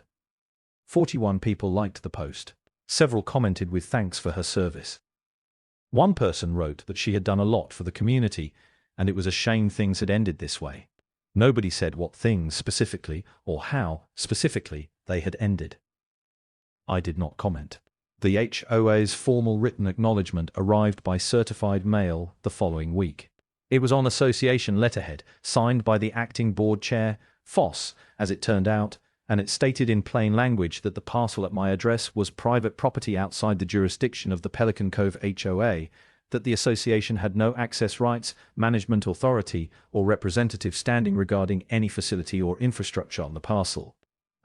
41 people liked the post. Several commented with thanks for her service. One person wrote that she had done a lot for the community, and it was a shame things had ended this way. Nobody said what things specifically or how specifically they had ended. I did not comment. The HOA's formal written acknowledgement arrived by certified mail the following week. It was on association letterhead, signed by the acting board chair, Foss, as it turned out, and it stated in plain language that the parcel at my address was private property outside the jurisdiction of the Pelican Cove HOA, that the association had no access rights, management authority, or representative standing regarding any facility or infrastructure on the parcel,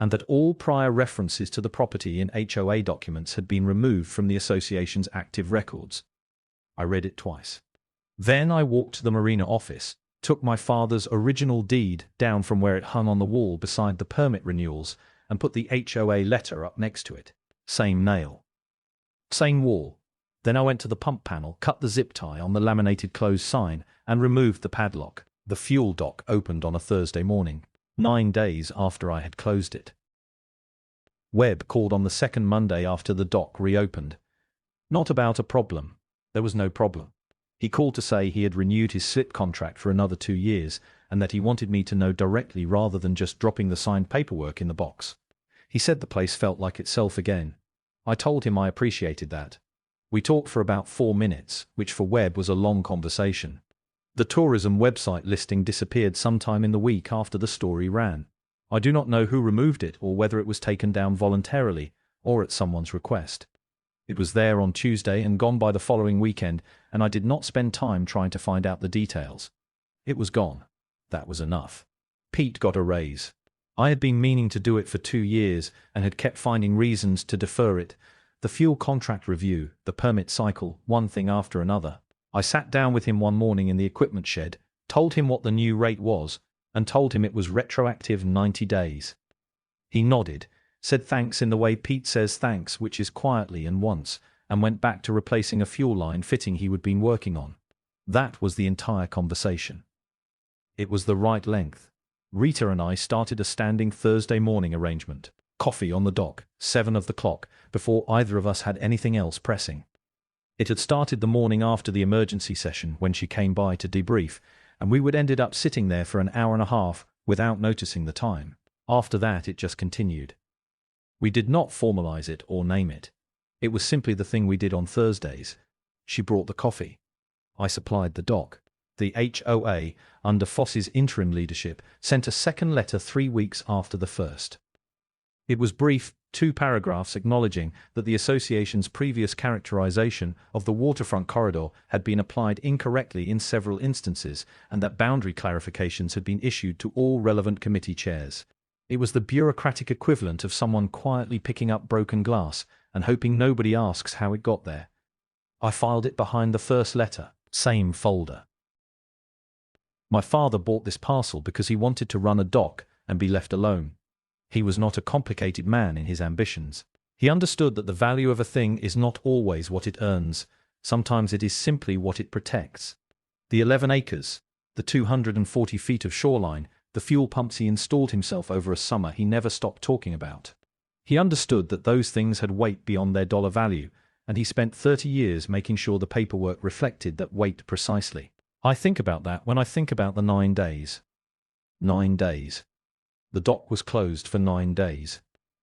and that all prior references to the property in HOA documents had been removed from the association's active records. I read it twice. Then I walked to the Marina office, took my father's original deed down from where it hung on the wall beside the permit renewals, and put the HOA letter up next to it. Same nail. Same wall. Then I went to the pump panel, cut the zip tie on the laminated closed sign, and removed the padlock. The fuel dock opened on a Thursday morning, 9 days after I had closed it. Webb called on the second Monday after the dock reopened. Not about a problem. There was no problem. He called to say he had renewed his slip contract for another 2 years, and that he wanted me to know directly rather than just dropping the signed paperwork in the box. He said the place felt like itself again. I told him I appreciated that. We talked for about 4 minutes, which for Webb was a long conversation. The tourism website listing disappeared sometime in the week after the story ran. I do not know who removed it or whether it was taken down voluntarily or at someone's request. It was there on Tuesday and gone by the following weekend, and I did not spend time trying to find out the details. It was gone. That was enough. Pete got a raise. I had been meaning to do it for 2 years and had kept finding reasons to defer it. The fuel contract review, the permit cycle, one thing after another. I sat down with him one morning in the equipment shed, told him what the new rate was, and told him it was retroactive 90 days. He nodded, said thanks in the way Pete says thanks, which is quietly and once, and went back to replacing a fuel line fitting he had been working on. That was the entire conversation. It was the right length. Rita and I started a standing Thursday morning arrangement. Coffee on the dock, 7 of the clock, before either of us had anything else pressing. It had started the morning after the emergency session when she came by to debrief, and we would ended up sitting there for an hour and a half without noticing the time. After that it just continued. We did not formalize it or name it. It was simply the thing we did on Thursdays. She brought the coffee. I supplied the dock. The HOA, under Foss's interim leadership, sent a second letter 3 weeks after the first. It was brief, 2 paragraphs acknowledging that the association's previous characterization of the waterfront corridor had been applied incorrectly in several instances and that boundary clarifications had been issued to all relevant committee chairs. It was the bureaucratic equivalent of someone quietly picking up broken glass and hoping nobody asks how it got there. I filed it behind the first letter, same folder. My father bought this parcel because he wanted to run a dock and be left alone. He was not a complicated man in his ambitions. He understood that the value of a thing is not always what it earns. Sometimes it is simply what it protects. The 11 acres, the 240 feet of shoreline, the fuel pumps he installed himself over a summer he never stopped talking about. He understood that those things had weight beyond their dollar value, and he spent 30 years making sure the paperwork reflected that weight precisely. I think about that when I think about the 9 days. 9 days. The dock was closed for 9 days.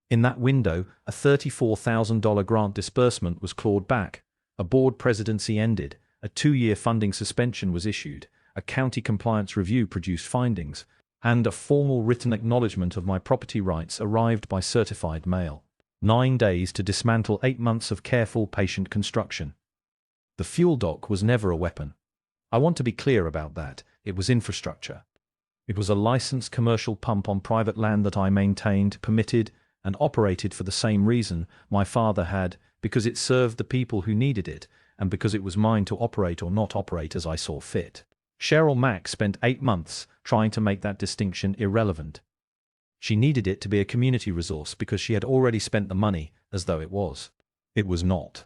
In that window, a $34,000 grant disbursement was clawed back, a board presidency ended, a 2-year funding suspension was issued, a county compliance review produced findings, and a formal written acknowledgement of my property rights arrived by certified mail. 9 days to dismantle 8 months of careful, patient construction. The fuel dock was never a weapon. I want to be clear about that. It was infrastructure. It was a licensed commercial pump on private land that I maintained, permitted, and operated for the same reason my father had, because it served the people who needed it, and because it was mine to operate or not operate as I saw fit. Cheryl Mack spent 8 months trying to make that distinction irrelevant. She needed it to be a community resource because she had already spent the money as though it was. It was not.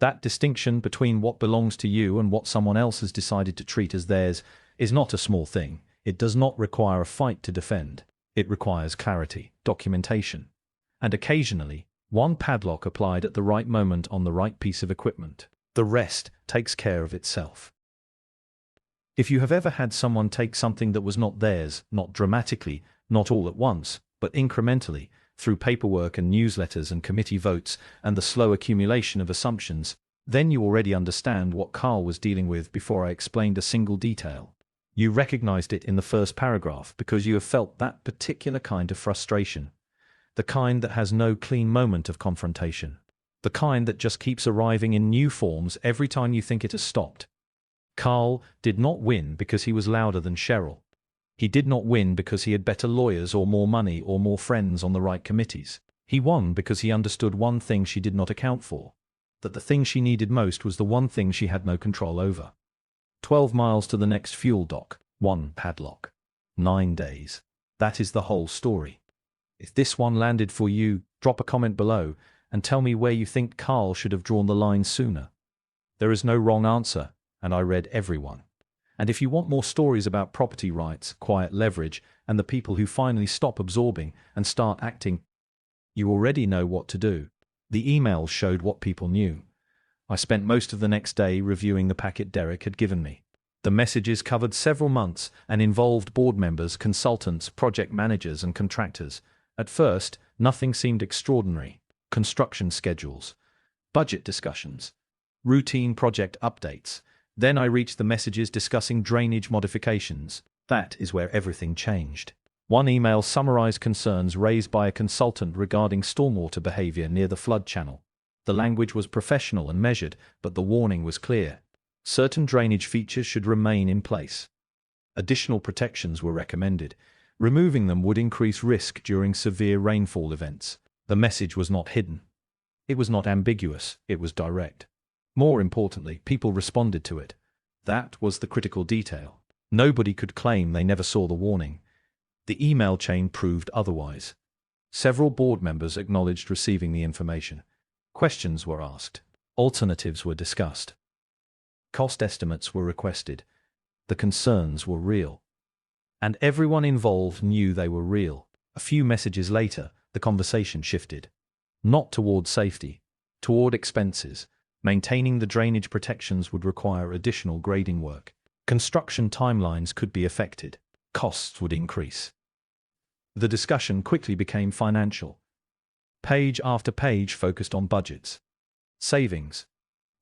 That distinction between what belongs to you and what someone else has decided to treat as theirs is not a small thing. It does not require a fight to defend. It requires clarity, documentation, and occasionally, one padlock applied at the right moment on the right piece of equipment. The rest takes care of itself. If you have ever had someone take something that was not theirs, not dramatically, not all at once, but incrementally, through paperwork and newsletters and committee votes and the slow accumulation of assumptions, then you already understand what Carl was dealing with before I explained a single detail. You recognized it in the first paragraph because you have felt that particular kind of frustration, the kind that has no clean moment of confrontation, the kind that just keeps arriving in new forms every time you think it has stopped. Carl did not win because he was louder than Cheryl. He did not win because he had better lawyers or more money or more friends on the right committees. He won because he understood one thing she did not account for, that the thing she needed most was the one thing she had no control over. 12 miles to the next fuel dock, 1 padlock. 9 days. That is the whole story. If this one landed for you, drop a comment below and tell me where you think Carl should have drawn the line sooner. There is no wrong answer, and I read everyone. And if you want more stories about property rights, quiet leverage, and the people who finally stop absorbing and start acting, you already know what to do. The emails showed what people knew. I spent most of the next day reviewing the packet Derek had given me. The messages covered several months and involved board members, consultants, project managers, and contractors. At first, nothing seemed extraordinary. Construction schedules, budget discussions, routine project updates. Then I reached the messages discussing drainage modifications. That is where everything changed. One email summarized concerns raised by a consultant regarding stormwater behavior near the flood channel. The language was professional and measured, but the warning was clear. Certain drainage features should remain in place. Additional protections were recommended. Removing them would increase risk during severe rainfall events. The message was not hidden. It was not ambiguous, it was direct. More importantly, people responded to it. That was the critical detail. Nobody could claim they never saw the warning. The email chain proved otherwise. Several board members acknowledged receiving the information. Questions were asked. Alternatives were discussed. Cost estimates were requested. The concerns were real. And everyone involved knew they were real. A few messages later, the conversation shifted. Not toward safety, toward expenses. Maintaining the drainage protections would require additional grading work. Construction timelines could be affected. Costs would increase. The discussion quickly became financial. Page after page focused on budgets, savings,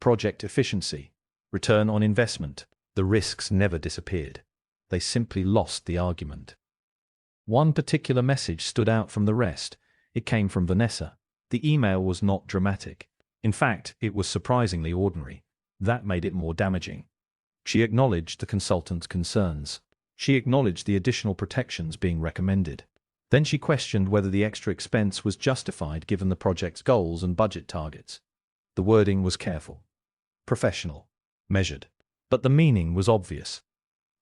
project efficiency, return on investment. The risks never disappeared. They simply lost the argument. One particular message stood out from the rest. It came from Vanessa. The email was not dramatic. In fact, it was surprisingly ordinary. That made it more damaging. She acknowledged the consultant's concerns. She acknowledged the additional protections being recommended. Then she questioned whether the extra expense was justified given the project's goals and budget targets. The wording was careful, professional, measured. But the meaning was obvious.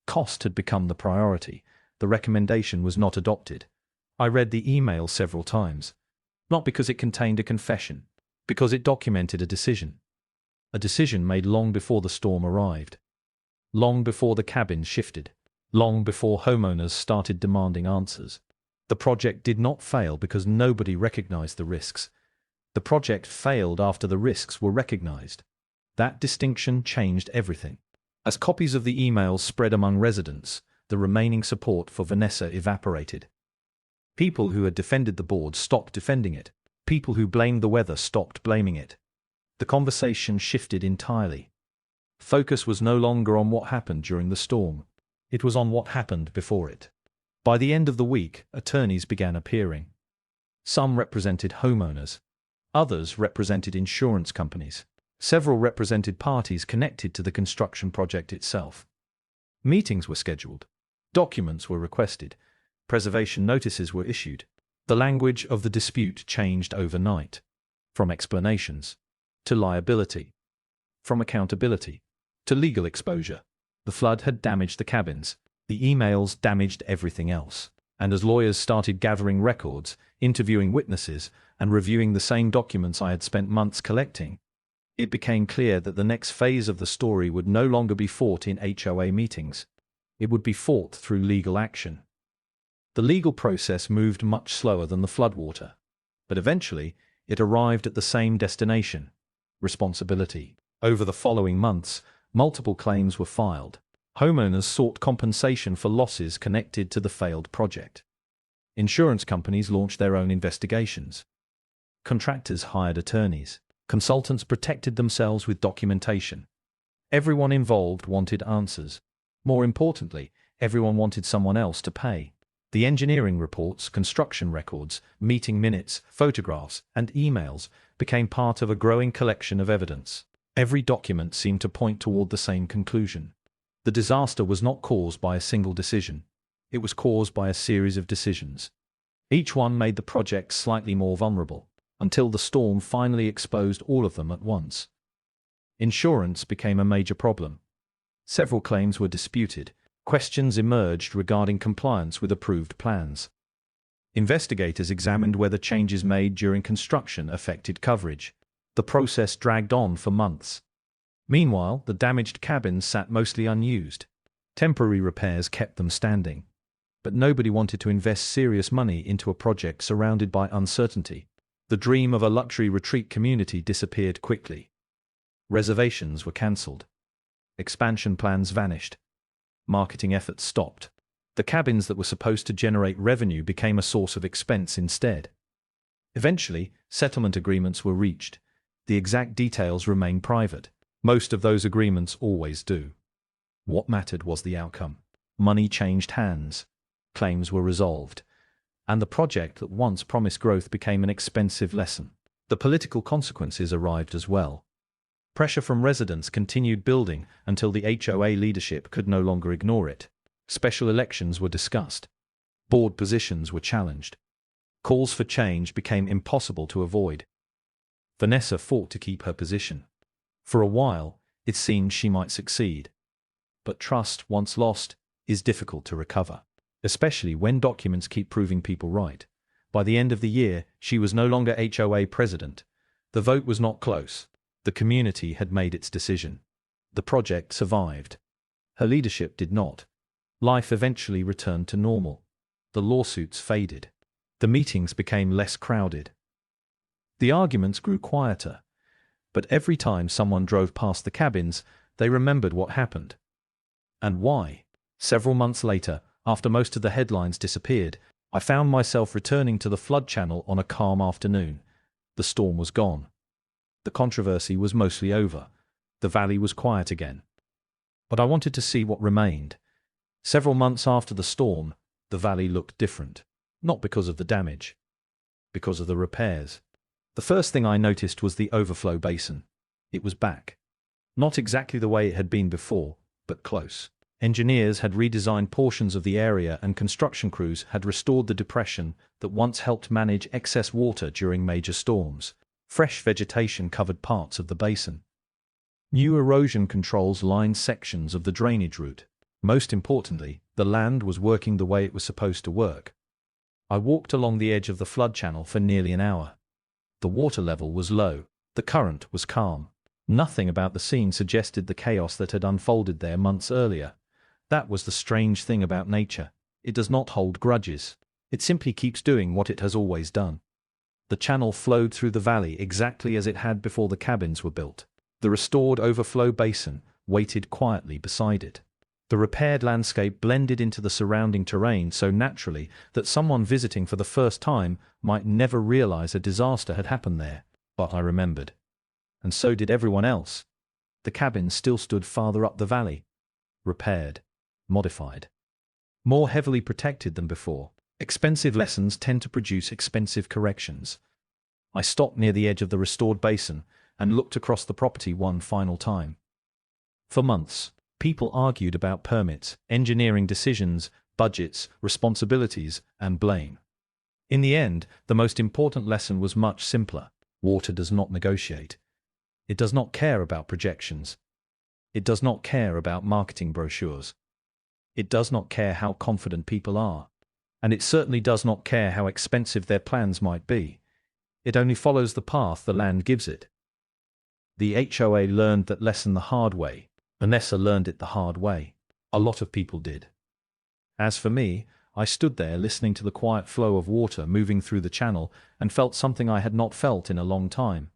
Cost had become the priority. The recommendation was not adopted. I read the email several times. Not because it contained a confession, because it documented a decision. A decision made long before the storm arrived. Long before the cabins shifted. Long before homeowners started demanding answers. The project did not fail because nobody recognized the risks. The project failed after the risks were recognized. That distinction changed everything. As copies of the emails spread among residents, the remaining support for Vanessa evaporated. People who had defended the board stopped defending it. People who blamed the weather stopped blaming it. The conversation shifted entirely. Focus was no longer on what happened during the storm. It was on what happened before it. By the end of the week, attorneys began appearing. Some represented homeowners. Others represented insurance companies. Several represented parties connected to the construction project itself. Meetings were scheduled. Documents were requested. Preservation notices were issued. The language of the dispute changed overnight. From explanations to liability. From accountability to legal exposure. The flood had damaged the cabins. The emails damaged everything else. And as lawyers started gathering records, interviewing witnesses, and reviewing the same documents I had spent months collecting, it became clear that the next phase of the story would no longer be fought in HOA meetings. It would be fought through legal action. The legal process moved much slower than the floodwater, but eventually it arrived at the same destination: responsibility. Over the following months, multiple claims were filed. Homeowners sought compensation for losses connected to the failed project. Insurance companies launched their own investigations. Contractors hired attorneys. Consultants protected themselves with documentation. Everyone involved wanted answers. More importantly, everyone wanted someone else to pay. The engineering reports, construction records, meeting minutes, photographs, and emails became part of a growing collection of evidence. Every document seemed to point toward the same conclusion. The disaster was not caused by a single decision. It was caused by a series of decisions. Each one made the project slightly more vulnerable, until the storm finally exposed all of them at once. Insurance became a major problem. Several claims were disputed. Questions emerged regarding compliance with approved plans. Investigators examined whether changes made during construction affected coverage. The process dragged on for months. Meanwhile, the damaged cabins sat mostly unused. Temporary repairs kept them standing. But nobody wanted to invest serious money into a project surrounded by uncertainty. The dream of a luxury retreat community disappeared quickly. Reservations were cancelled. Expansion plans vanished. Marketing efforts stopped. The cabins that were supposed to generate revenue became a source of expense instead. Eventually, settlement agreements were reached. The exact details remained private. Most of those agreements always do. What mattered was the outcome. Money changed hands, claims were resolved, and the project that once promised growth became an expensive lesson. The political consequences arrived as well. Pressure from residents continued building until the HOA leadership could no longer ignore it. Special elections were discussed. Board positions were challenged. Calls for change became impossible to avoid. Vanessa fought to keep her position. For a while, it seemed she might succeed. But trust, once lost, is difficult to recover, especially when documents keep proving people right. By the end of the year, she was no longer HOA president. The vote was not close. The community had made its decision. The project survived. Her leadership did not. Life eventually returned to normal. The lawsuits faded. The meetings became less crowded. The arguments grew quieter. But every time someone drove past the cabins, they remembered what happened. And why. Several months later, after most of the headlines disappeared, I found myself returning to the flood channel on a calm afternoon. The storm was gone. The controversy was mostly over. The valley was quiet again. But I wanted to see what remained. Several months after the storm, the valley looked different. Not because of the damage. Because of the repairs. The first thing I noticed was the overflow basin. It was back. Not exactly the way it had been before, but close. Engineers had redesigned portions of the area and construction crews had restored the depression that once helped manage excess water during major storms. Fresh vegetation covered parts of the basin. New erosion controls lined sections of the drainage route. Most importantly, the land was working the way it was supposed to work. I walked along the edge of the flood channel for nearly an hour. The water level was low. The current was calm. Nothing about the scene suggested the chaos that had unfolded there months earlier. That was the strange thing about nature. It does not hold grudges. It simply keeps doing what it has always done. The channel flowed through the valley exactly as it had before the cabins were built. The restored overflow basin waited quietly beside it. The repaired landscape blended into the surrounding terrain so naturally that someone visiting for the first time might never realize a disaster had happened there. But I remembered. And so did everyone else. The cabins still stood farther up the valley. Repaired. Modified. More heavily protected than before. Expensive lessons tend to produce expensive corrections. I stopped near the edge of the restored basin and looked across the property one final time. For months, people argued about permits, engineering decisions, budgets, responsibilities, and blame. In the end, the most important lesson was much simpler. Water does not negotiate. It does not care about projections. It does not care about marketing brochures. It does not care how confident people are. And it certainly does not care how expensive their plans might be. It only follows the path the land gives it. The HOA learned that lesson the hard way. Vanessa learned it the hard way. A lot of people did. As for me, I stood there listening to the quiet flow of water moving through the channel and felt something I had not felt in a long time.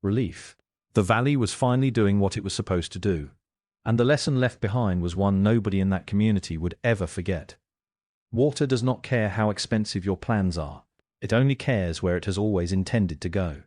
Relief. The valley was finally doing what it was supposed to do. And the lesson left behind was one nobody in that community would ever forget. Water does not care how expensive your plans are. It only cares where it has always intended to go.